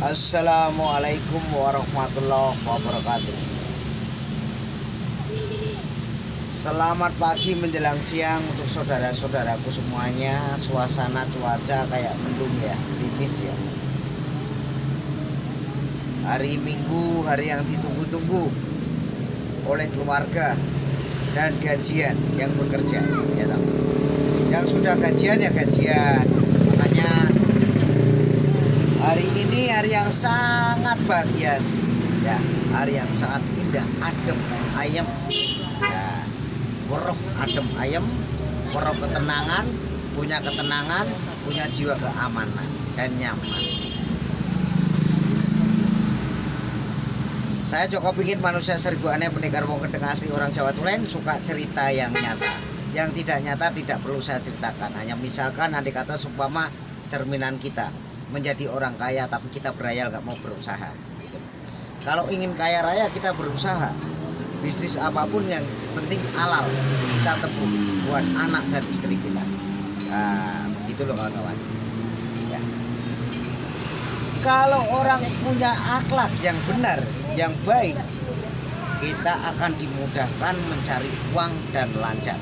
Assalamualaikum warahmatullahi wabarakatuh. Selamat pagi menjelang siang untuk saudara-saudaraku semuanya. Suasana cuaca kayak mendung ya, tipis ya. Hari Minggu, hari yang ditunggu-tunggu oleh keluarga dan gajian yang bekerja ya toh. Yang sudah gajian ya gajian. Makanya hari ini hari yang sangat bahagia ya, hari yang sangat indah, adem, ayem ya, weruh adem ayem, weruh ketenangan, punya jiwa keamanan dan nyaman. Saya Joko pingin manusia seribu aneh pendekar wong kedeng asli orang Jawa Tulen, suka cerita yang nyata. Yang tidak nyata tidak perlu saya ceritakan. Hanya misalkan andai kata seumpama cerminan kita menjadi orang kaya tapi kita berayal gak mau berusaha gitu. Kalau ingin kaya raya kita berusaha, bisnis apapun yang penting halal kita tempuh buat anak dan istri kita. Nah, begitu loh kawan-kawan ya. Kalau orang punya akhlak yang benar, yang baik, kita akan dimudahkan mencari uang dan lancar,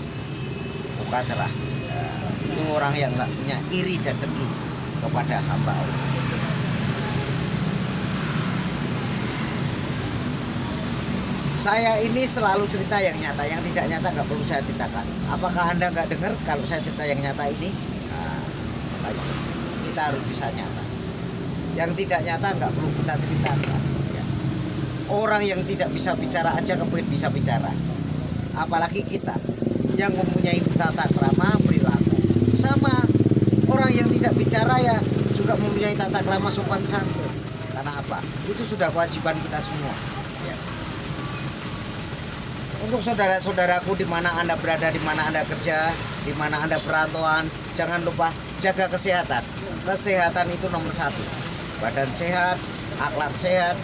buka cerah. Nah, itu orang yang gak punya iri dan dengki kepada hamba Allah. Saya ini selalu cerita yang nyata, yang tidak nyata nggak perlu saya ceritakan. Apakah Anda nggak dengar kalau saya cerita yang nyata ini? Nah, kita harus bisa nyata. Yang tidak nyata nggak perlu kita ceritakan ya. Orang yang tidak bisa bicara aja kepengen bisa bicara, apalagi kita yang mempunyai tata krama perilaku. Sama orang yang tidak bicara ya juga mempunyai tata krama sopan santun. Karena apa? Itu sudah kewajiban kita semua ya. Untuk saudara-saudaraku di mana Anda berada, di mana Anda kerja, di mana Anda perantauan, jangan lupa jaga kesehatan. Kesehatan itu nomor satu. Badan sehat, akhlak sehat,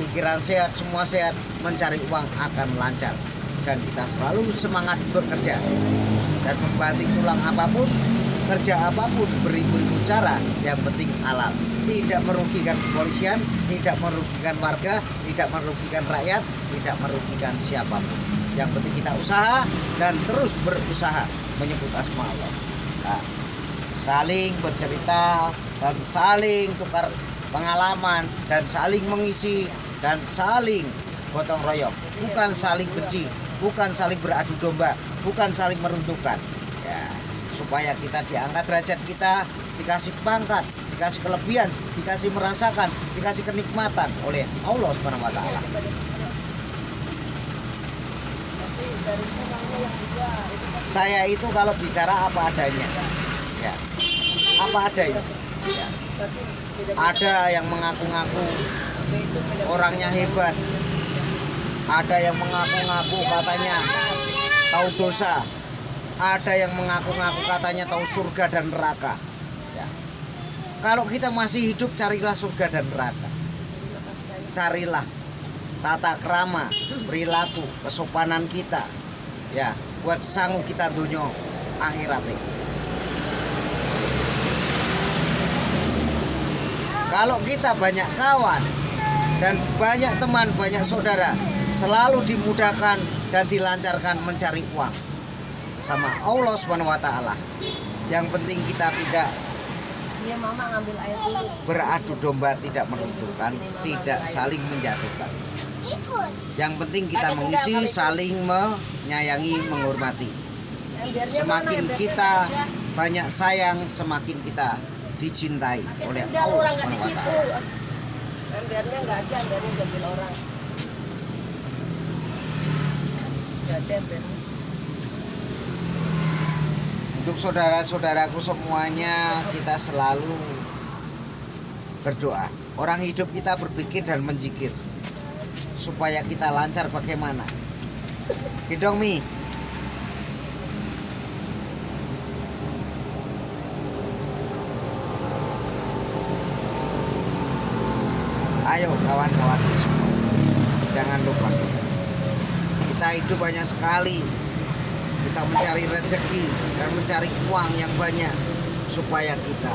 pikiran sehat, semua sehat, mencari uang akan lancar. Dan kita selalu semangat bekerja. Dan membanting tulang apapun, kerja apapun, beribu-ribu cara, yang penting halal. Tidak merugikan kepolisian, tidak merugikan warga, tidak merugikan rakyat, tidak merugikan siapapun. Yang penting kita usaha dan terus berusaha menyebut asma Allah. Nah, saling bercerita dan saling tukar pengalaman dan saling mengisi dan saling gotong royong, bukan saling benci, bukan saling beradu domba, bukan saling meruntuhkan ya, supaya kita diangkat derajat kita, dikasih pangkat, dikasih kelebihan, dikasih merasakan, dikasih kenikmatan oleh Allah Subhanahu wa taala. Saya itu kalau bicara apa adanya ya, apa adanya ya. Ada yang mengaku-ngaku orangnya hebat, ada yang mengaku-ngaku katanya tahu dosa, ada yang mengaku-ngaku katanya tahu surga dan neraka ya. Kalau kita masih hidup, carilah surga dan neraka, carilah tata krama, perilaku, kesopanan kita ya, buat sanggup kita dunia akhirat. Kalau kita banyak kawan dan banyak teman, banyak saudara, selalu dimudahkan dan dilancarkan mencari uang sama Allah Subhanahu wa taala. Yang penting kita tidak beradu domba, tidak meruntuhkan, tidak saling menjatuhkan. Yang penting kita mengisi, saling menyayangi, menghormati. Semakin kita banyak sayang, semakin kita dicintai oleh Allah Subhanahu wa taala. Biarnya enggak ada, biarnya jadi orang. Untuk saudara-saudaraku semuanya, kita selalu berdoa. Orang hidup kita berpikir dan menjikir supaya kita lancar bagaimana. Gidong Mi. Ayo kawan-kawan, jangan lupa kita hidup hanya sekali. Kita mencari rezeki dan mencari uang yang banyak supaya kita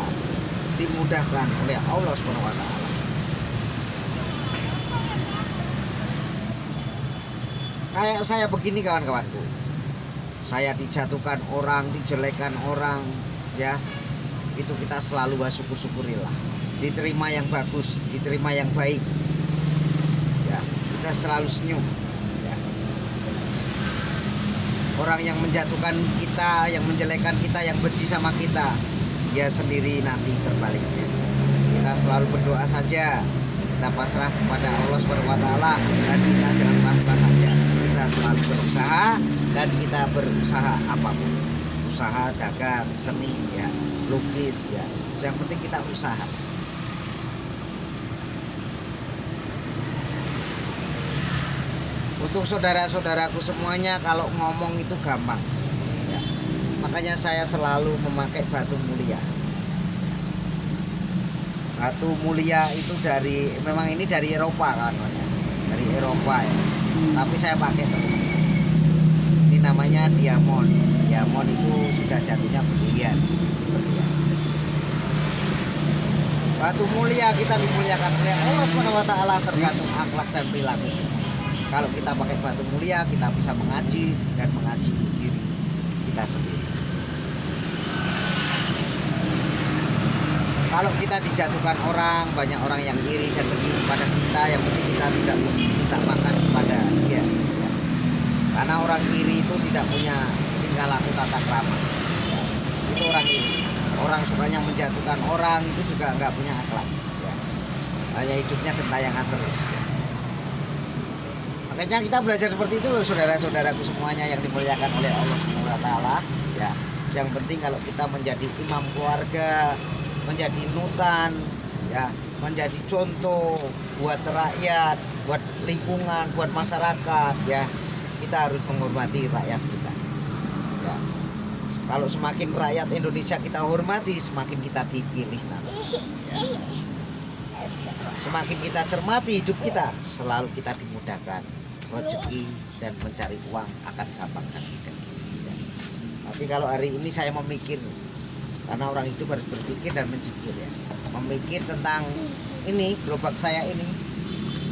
dimudahkan oleh Allah Subhanahu wa taala. kayak saya begini kawan-kawanku, saya dijatuhkan orang, dijelekan orang, ya itu kita selalu bersyukur-syukurilah, diterima yang bagus, diterima yang baik, ya kita selalu senyum, ya. Orang yang menjatuhkan kita, yang menjelekan kita, yang benci sama kita, dia sendiri nanti terbaliknya. Kita selalu berdoa saja, kita pasrah kepada Allah SWT, dan kita jangan pasrah saja, kita selalu berusaha, dan kita berusaha apapun, usaha dagang, seni, ya lukis, ya yang penting kita usaha. Untuk saudara-saudaraku semuanya, kalau ngomong itu gampang, ya. Makanya saya selalu memakai batu mulia. Batu mulia itu memang ini dari Eropa kan, dari Eropa ya. Tapi saya pakai terus. Ini namanya diamond. Diamond itu sudah jatuhnya berlian. Batu mulia, kita dimuliakan oleh Allah SWT, tergantung akhlak dan perilaku. Kalau kita pakai batu mulia, kita bisa mengaji dan mengaji diri kita sendiri. Kalau kita dijatuhkan orang, banyak orang yang iri dan dengki kepada kita, yang penting kita tidak minta makan kepada dia, ya. Karena orang iri itu tidak punya tingkah laku tata krama, ya. Itu orang iri. Orang sukanya menjatuhkan orang itu juga nggak punya akhlak, ya. Hanya hidupnya gentayangan terus, ya. Makanya kita belajar seperti itu loh saudara-saudaraku semuanya yang dimuliakan oleh Allah SWT, ya. Yang penting kalau kita menjadi imam keluarga, menjadi nutan, ya, menjadi contoh buat rakyat, buat lingkungan, buat masyarakat, ya. Kita harus menghormati rakyat kita, ya. Kalau semakin rakyat Indonesia kita hormati, semakin kita dipilih nanti, ya. Semakin kita cermati hidup kita, selalu kita dimudahkan rezeki dan mencari uang akan gampang kan tidak, ya. Tapi kalau hari ini saya memikir, karena orang hidup harus berpikir dan mencikir, ya. Memikir tentang ini gerobak saya ini,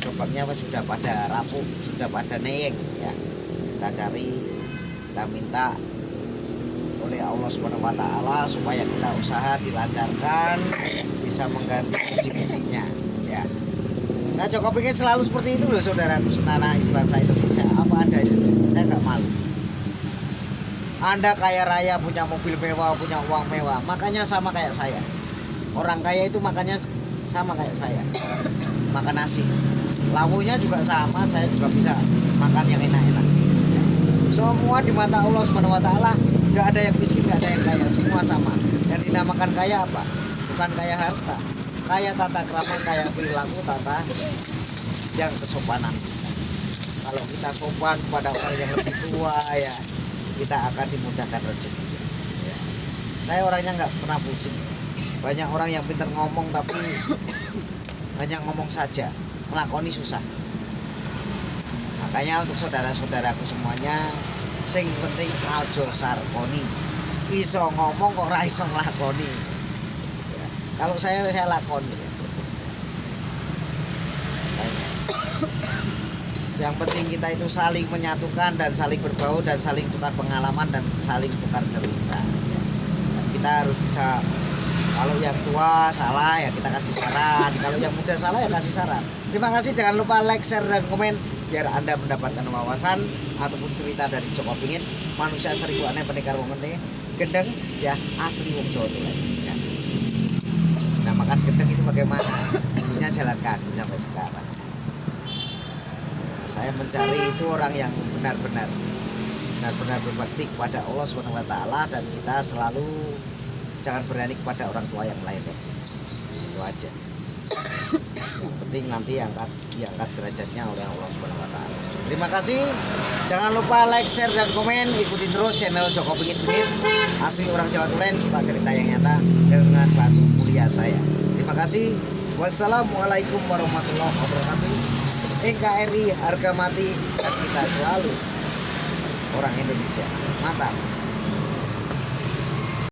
gerobaknya sudah pada rapuh, sudah pada neyeng, ya. Kita cari, kita minta oleh Allah SWT supaya kita usaha dilancarkan, bisa mengganti misi-misinya, ya. Nah, Jokowi ingin selalu seperti itu loh saudaraku setanah bangsa Indonesia. Apa adanya, saya nggak malu. Anda kaya raya, punya mobil mewah, punya uang mewah, makanya sama kayak saya. Orang kaya itu makannya sama kayak saya, makan nasi. Lauknya juga sama, saya juga bisa makan yang enak-enak. Semua di mata Allah SWT, nggak ada yang miskin, nggak ada yang kaya, semua sama. Yang dinamakan kaya apa? Bukan kaya harta, kaya tata krama, kaya perilaku, tata yang kesopanan. Kalau kita sopan kepada orang yang lebih tua, ya kita akan dimudahkan rezeki, ya. Saya orangnya nggak pernah pusing. Banyak orang yang pintar ngomong tapi banyak ngomong saja, melakoni susah. Makanya untuk saudara-saudaraku semuanya, sing penting aja sarkoni, iso ngomong kok ora iso nglakoni, ya. Kalau saya lakoni, ya. Yang penting kita itu saling menyatukan dan saling berbau dan saling tukar pengalaman dan saling tukar cerita, ya. Dan kita harus bisa, kalau yang tua salah ya kita kasih saran, kalau yang muda salah ya kasih saran. Terima kasih, jangan lupa like, share, dan komen biar Anda mendapatkan wawasan ataupun cerita dari Joko Pingin, manusia seribu aneh pendekar wong gendeng, ya asli wong Jawa Tengah, ya. Nah, makan gendeng itu bagaimana? Dulunya jalan kaki sampai sekarang. Saya mencari itu orang yang benar-benar berbakti kepada Allah SWT, dan kita selalu jangan berani kepada orang tua yang lain, ya. Itu aja. Yang penting nanti diangkat derajatnya oleh Allah SWT. Terima kasih. Jangan lupa like, share, dan komen. Ikuti terus channel Joko Pingin, asli orang Jawa Tulen, suka cerita yang nyata dengan batu mulia saya. Terima kasih. Wassalamualaikum warahmatullahi wabarakatuh. NKRI harga mati, dan kita selalu orang Indonesia. Mantap.